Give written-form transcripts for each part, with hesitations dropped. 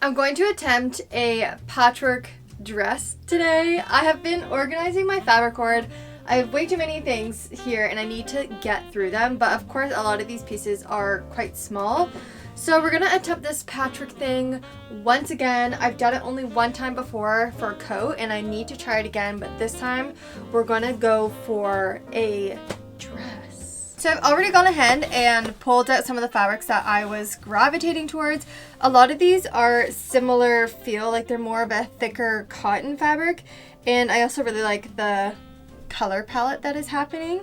I'm going to attempt a patchwork dress today. I have been organizing my fabric hoard. I have way too many things here and I need to get through them, but of course a lot of these pieces are quite small. So we're gonna attempt this patchwork thing once again. I've done it only one time before for a coat and I need to try it again, but this time we're gonna go for a dress. So I've already gone ahead and pulled out some of the fabrics that I was gravitating towards. A lot of these are similar feel, like they're more of a thicker cotton fabric, and I also really like the color palette that is happening.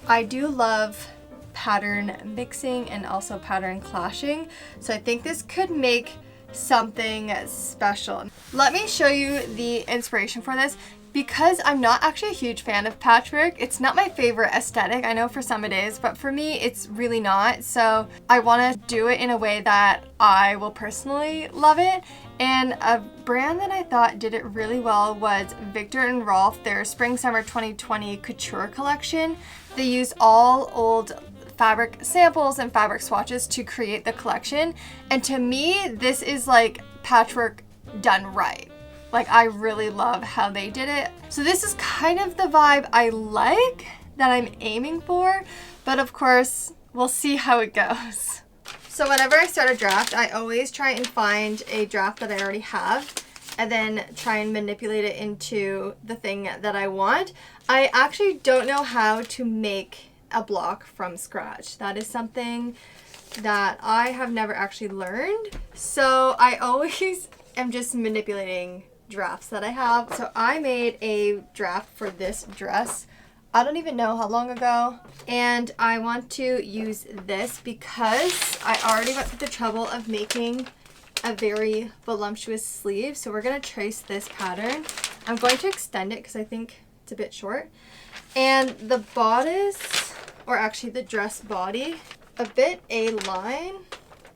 I do love pattern mixing and also pattern clashing, so I think this could make something special. Let me show you the inspiration for this. Because I'm not actually a huge fan of patchwork, it's not my favorite aesthetic. I know for some it is, but for me it's really not. So I want to do it in a way that I will personally love it. And a brand that I thought did it really well was Viktor Rolf, their Spring Summer 2020 Couture collection. They use all old fabric samples and fabric swatches to create the collection. And to me, this is like patchwork done right. Like, I really love how they did it. So this is kind of the vibe I like, that I'm aiming for, but of course, we'll see how it goes. So whenever I start a draft, I always try and find a draft that I already have and then try and manipulate it into the thing that I want. I actually don't know how to make a block from scratch. That is something that I have never actually learned. So I always am just manipulating drafts that I have. So I made a draft for this dress, I don't even know how long ago, and I want to use this because I already went through the trouble of making a very voluptuous sleeve. So we're going to trace this pattern. I'm going to extend it because I think it's a bit short, and the bodice, or actually the dress body, a bit A-line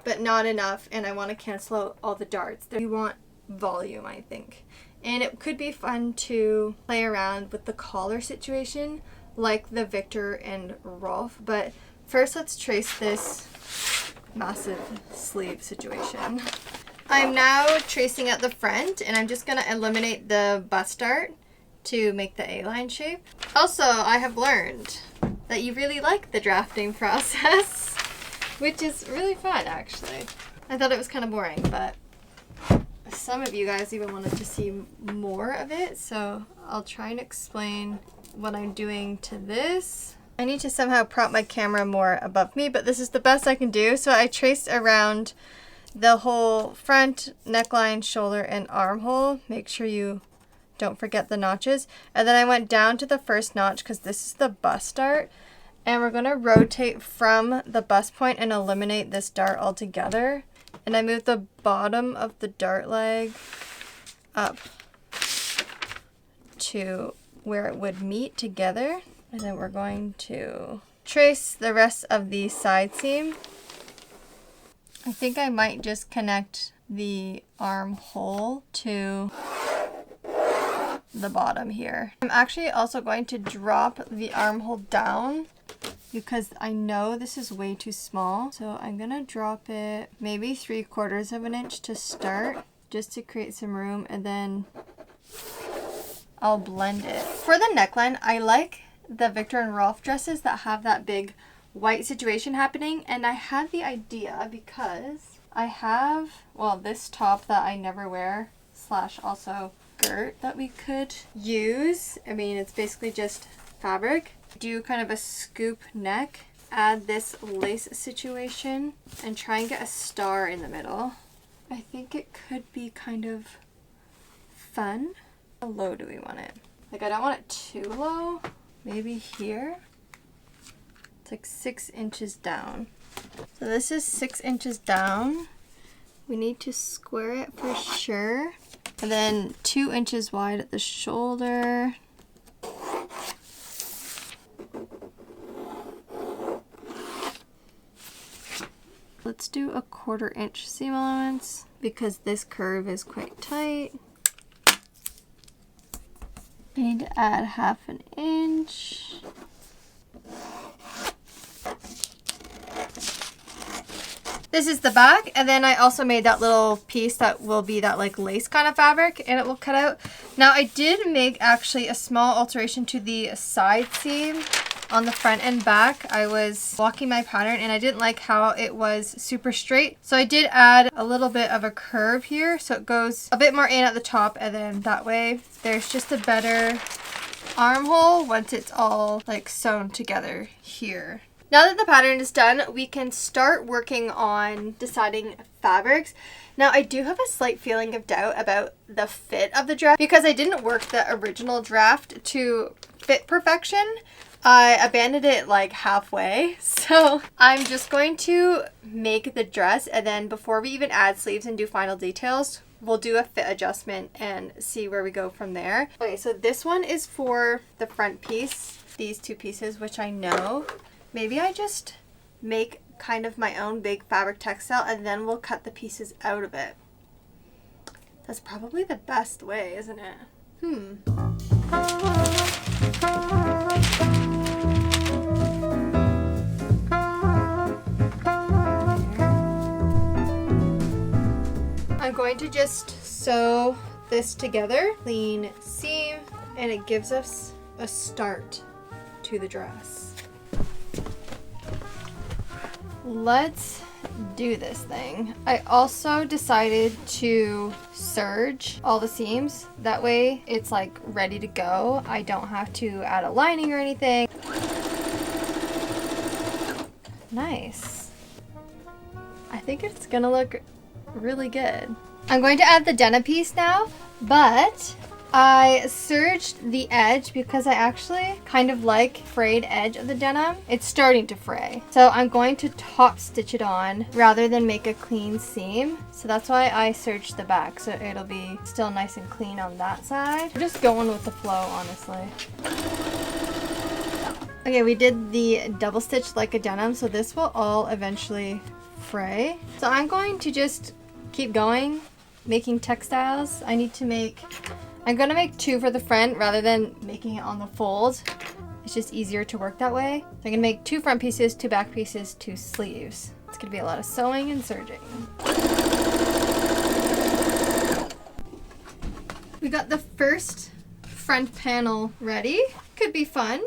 but not enough, and I want to cancel out all the darts. We want volume, I think. And it could be fun to play around with the collar situation like the Viktor and Rolf, but first let's trace this massive sleeve situation. I'm now tracing at the front, and I'm just going to eliminate the bust dart to make the A-line shape. Also, I have learned that you really like the drafting process, which is really fun actually. I thought it was kind of boring, but some of you guys even wanted to see more of it, so I'll try and explain what I'm doing to this. I need to somehow prop my camera more above me, but this is the best I can do. So I traced around the whole front, neckline, shoulder, and armhole. Make sure you don't forget the notches. And then I went down to the first notch because this is the bust dart. And we're going to rotate from the bust point and eliminate this dart altogether. And I moved the bottom of the dart leg up to where it would meet together. And then we're going to trace the rest of the side seam. I think I might just connect the armhole to the bottom here. I'm actually also going to drop the armhole down because I know this is way too small. So I'm gonna drop it maybe 3/4 of an inch to start, just to create some room, and then I'll blend it. For the neckline, I like the Viktor and Rolf dresses that have that big white situation happening, and I had the idea because I have, well, this top that I never wear / also skirt that we could use. I mean, it's basically just fabric. Do kind of a scoop neck, add this lace situation, and try and get a star in the middle. I think it could be kind of fun. How low do we want it? Like, I don't want it too low. Maybe here. It's like 6 inches down. So this is 6 inches down. We need to square it for sure. And then 2 inches wide at the shoulder. Let's do a 1/4 inch seam allowance because this curve is quite tight. I need to add 1/2 inch. This is the back, and then I also made that little piece that will be that like lace kind of fabric, and it will cut out. Now I did make actually a small alteration to the side seam on the front and back. I was walking my pattern and I didn't like how it was super straight. So I did add a little bit of a curve here, so it goes a bit more in at the top, and then that way there's just a better armhole once it's all like sewn together here. Now that the pattern is done, we can start working on deciding fabrics. Now I do have a slight feeling of doubt about the fit of the dress because I didn't work the original draft to fit perfection. I abandoned it like halfway, so I'm just going to make the dress, and then before we even add sleeves and do final details, we'll do a fit adjustment and see where we go from there. Okay, so this one is for the front piece, these two pieces, which I know. Maybe I just make kind of my own big fabric textile and then we'll cut the pieces out of it. That's probably the best way, isn't it? I'm going to just sew this together, clean seam, and it gives us a start to the dress. Let's do this thing. I also decided to serge all the seams. That way it's like ready to go. I don't have to add a lining or anything. Nice. I think it's gonna look really good. I'm going to add the denim piece now, but I serged the edge because I actually kind of like frayed edge of the denim. It's starting to fray. So I'm going to top stitch it on rather than make a clean seam. So that's why I serged the back, so it'll be still nice and clean on that side. I'm just going with the flow, honestly. Okay, we did the double stitch like a denim, so this will all eventually fray. So I'm going to just keep going, making textiles. I'm gonna make two for the front rather than making it on the fold. It's just easier to work that way. So I'm gonna make two front pieces, two back pieces, two sleeves. It's gonna be a lot of sewing and serging. We got the first front panel ready. Could be fun.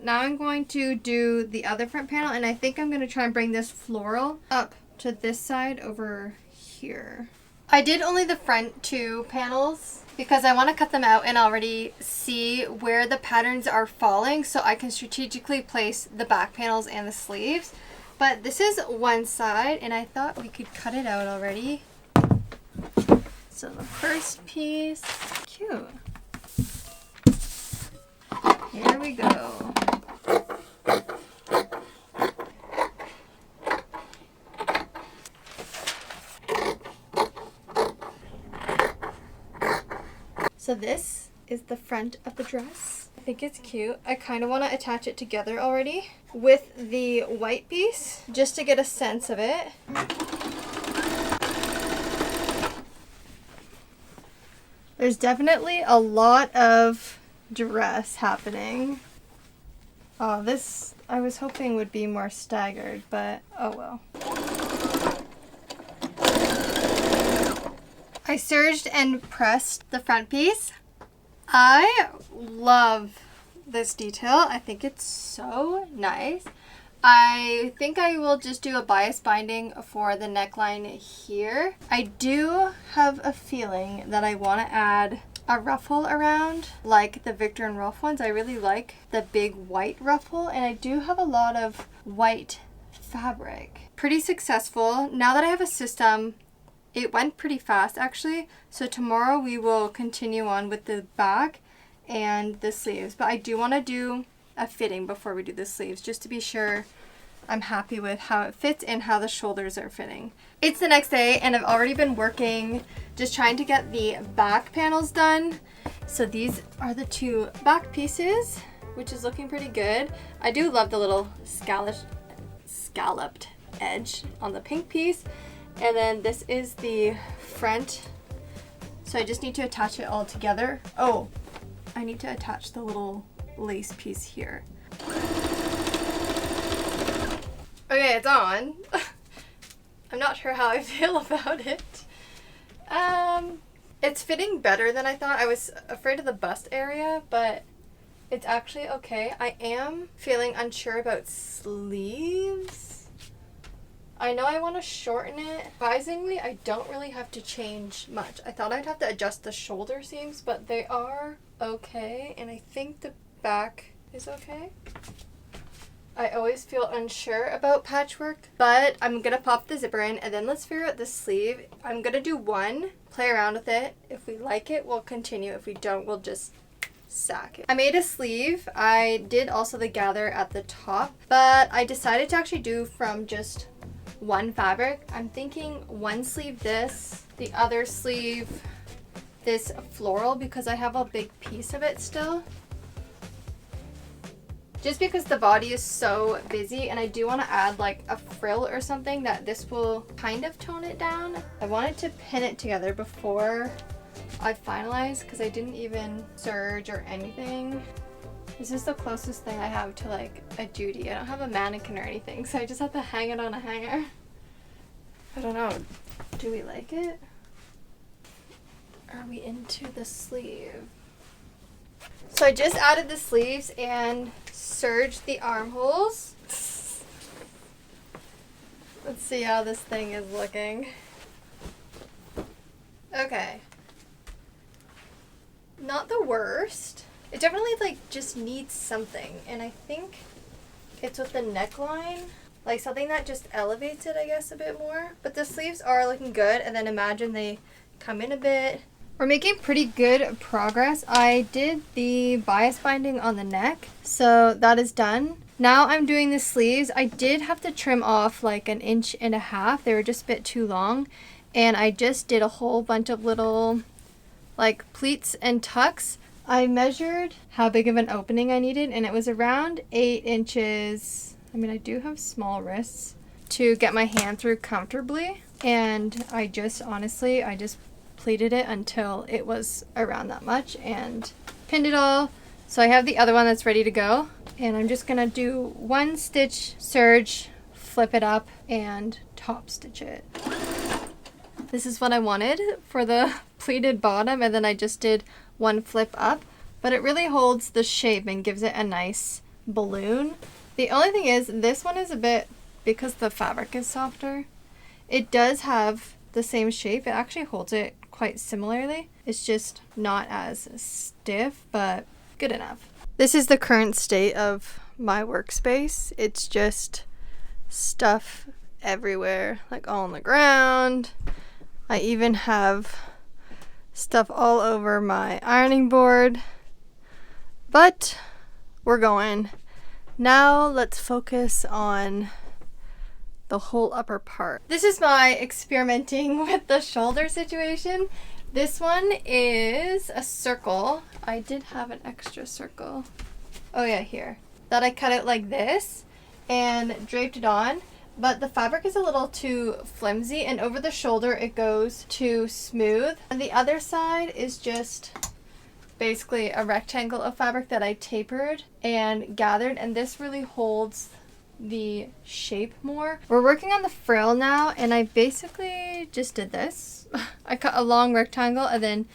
Now I'm going to do the other front panel, and I think I'm gonna try and bring this floral up to this side over here. I did only the front two panels because I want to cut them out and already see where the patterns are falling so I can strategically place the back panels and the sleeves. But this is one side and I thought we could cut it out already. So the first piece, cute. Here we go. So this is the front of the dress. I think it's cute. I kind of want to attach it together already with the white piece just to get a sense of it. There's definitely a lot of dress happening. Oh, this I was hoping would be more staggered, but oh well. I serged and pressed the front piece. I love this detail. I think it's so nice. I think I will just do a bias binding for the neckline here. I do have a feeling that I want to add a ruffle around like the Viktor and Rolf ones. I really like the big white ruffle, and I do have a lot of white fabric. Pretty successful. Now that I have a system, it went pretty fast actually, so tomorrow we will continue on with the back and the sleeves, but I do want to do a fitting before we do the sleeves just to be sure I'm happy with how it fits and how the shoulders are fitting. It's the next day and I've already been working just trying to get the back panels done. So these are the two back pieces, which is looking pretty good. I do love the little scalloped edge on the pink piece. And then this is the front. So I just need to attach it all together. Oh, I need to attach the little lace piece here. Okay, it's on. I'm not sure how I feel about it. It's fitting better than I thought. I was afraid of the bust area, but it's actually okay. I am feeling unsure about sleeves. I know I want to shorten it. Surprisingly, I don't really have to change much. I thought I'd have to adjust the shoulder seams, but they are okay, and I think the back is okay. I always feel unsure about patchwork, but I'm gonna pop the zipper in and then let's figure out the sleeve. I'm gonna do one, play around with it. If we like it, we'll continue. If we don't, we'll just sack it. I made a sleeve. I did also the gather at the top, but I decided to actually do from just one fabric. I'm thinking one sleeve this, the other sleeve this floral because I have a big piece of it still. Just because the body is so busy and I do want to add like a frill or something that this will kind of tone it down. I wanted to pin it together before I finalize because I didn't even serge or anything. This is the closest thing I have to like a Judy. I don't have a mannequin or anything, so I just have to hang it on a hanger. I don't know. Do we like it? Are we into the sleeve? So I just added the sleeves and serged the armholes. Let's see how this thing is looking. Okay. Not the worst. It definitely like just needs something, and I think it's with the neckline. Like something that just elevates it, I guess, a bit more. But the sleeves are looking good, and then imagine they come in a bit. We're making pretty good progress. I did the bias binding on the neck, so that is done. Now I'm doing the sleeves. I did have to trim off like 1.5 inches. They were just a bit too long, and I just did a whole bunch of little like pleats and tucks. I measured how big of an opening I needed, and it was around 8 inches. I mean, I do have small wrists to get my hand through comfortably, and I just pleated it until it was around that much and pinned it all. So I have the other one that's ready to go, and I'm just gonna do one stitch serge, flip it up, and top stitch it. This is what I wanted for the pleated bottom, and then I just did one flip up, but it really holds the shape and gives it a nice balloon. The only thing is this one is a bit, because the fabric is softer, it does have the same shape. It actually holds it quite similarly. It's just not as stiff, but good enough. This is the current state of my workspace. It's just stuff everywhere, like all on the ground. I even have stuff all over my ironing board, but we're going. Now let's focus on the whole upper part. This is my experimenting with the shoulder situation. This one is a circle. I did have an extra circle. Oh yeah, here. That I cut it like this and draped it on, but the fabric is a little too flimsy, and over the shoulder it goes too smooth. And the other side is just basically a rectangle of fabric that I tapered and gathered, and this really holds the shape more. We're working on the frill now, and I basically just did this. I cut a long rectangle and then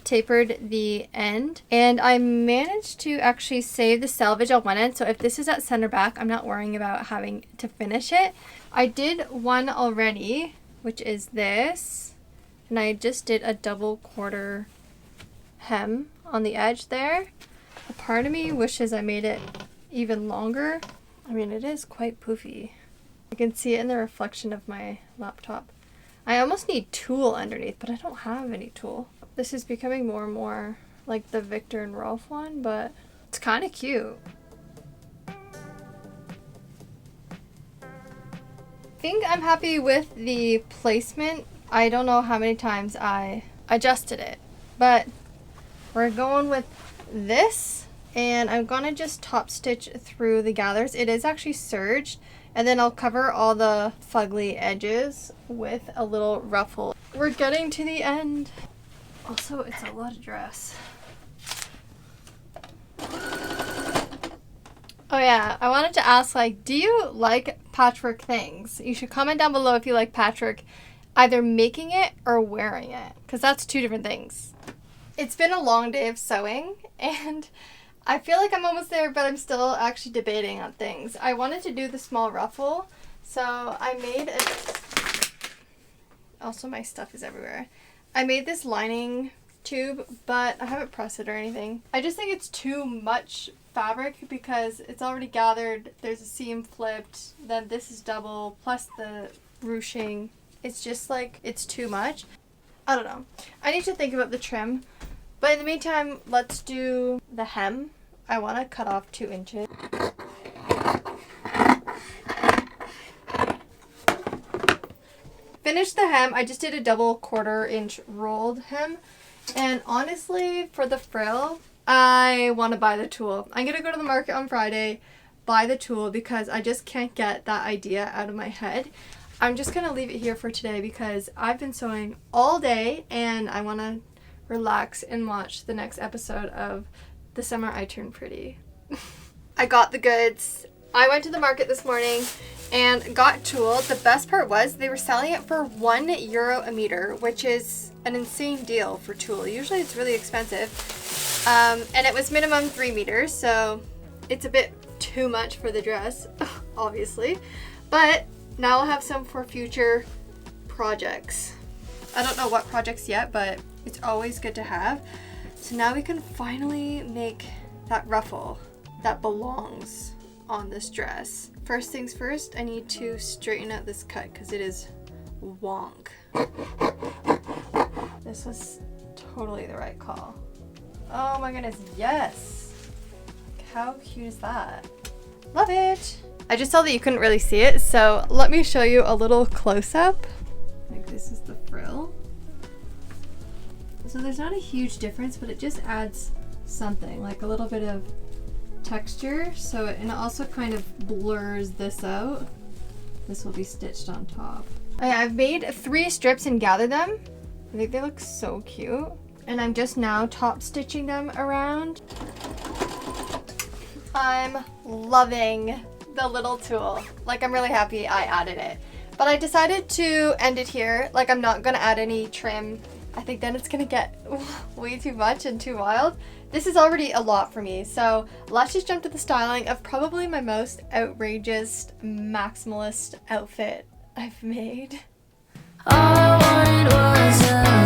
tapered the end, and I managed to actually save the selvage on one end, so if this is at center back, I'm not worrying about having to finish it. I did one already, which is this, and I just did a double quarter hem on the edge there. A part of me wishes I made it even longer. I mean, it is quite poofy. You can see it in the reflection of my laptop. I almost need tulle underneath, but I don't have any tulle. This is becoming more and more like the Viktor and Rolf one, but it's kind of cute. I think I'm happy with the placement. I don't know how many times I adjusted it, but we're going with this. And I'm gonna just top stitch through the gathers. It is actually serged, and then I'll cover all the fugly edges with a little ruffle. We're getting to the end. Also, it's a lot of dress. Oh yeah, I wanted to ask, like, do you like patchwork things? You should comment down below if you like patchwork, either making it or wearing it, because that's two different things. It's been a long day of sewing, and I feel like I'm almost there, but I'm still actually debating on things. I wanted to do the small ruffle, so I made it. Also, my stuff is everywhere. I made this lining tube, but I haven't pressed it or anything. I just think it's too much fabric because it's already gathered. There's a seam flipped, then this is double, plus the ruching. It's just like, it's too much. I don't know. I need to think about the trim. But in the meantime, let's do the hem. I want to cut off 2 inches. Finished the hem. I just did a double 1/4 inch rolled hem. And honestly, for the frill, I want to buy the tulle. I'm going to go to the market on Friday, buy the tulle, because I just can't get that idea out of my head. I'm just going to leave it here for today because I've been sewing all day and I want to relax and watch the next episode of The Summer I Turned Pretty. I got the goods. I went to the market this morning and got tulle. The best part was they were selling it for €1 a meter, which is an insane deal for tulle. Usually it's really expensive. And it was minimum 3 meters, so it's a bit too much for the dress, obviously. But now I'll have some for future projects. I don't know what projects yet, but it's always good to have. So now we can finally make that ruffle that belongs on this dress. First things first, I need to straighten out this cut because it is wonk. This was totally the right call. Oh my goodness, yes! How cute is that? Love it! I just saw that you couldn't really see it, so let me show you a little close-up. Like, this is the frill. So there's not a huge difference, but it just adds something, like a little bit of texture. So and it also kind of blurs this out. This will be stitched on top. I've made 3 strips and gathered them. I think they look so cute. And I'm just now top stitching them around. I'm loving the little tulle. Like, I'm really happy I added it. But I decided to end it here. Like, I'm not gonna add any trim. I think then it's gonna get way too much and too wild. This is already a lot for me, so let's just jump to the styling of probably my most outrageous maximalist outfit I've made. All I wanted was a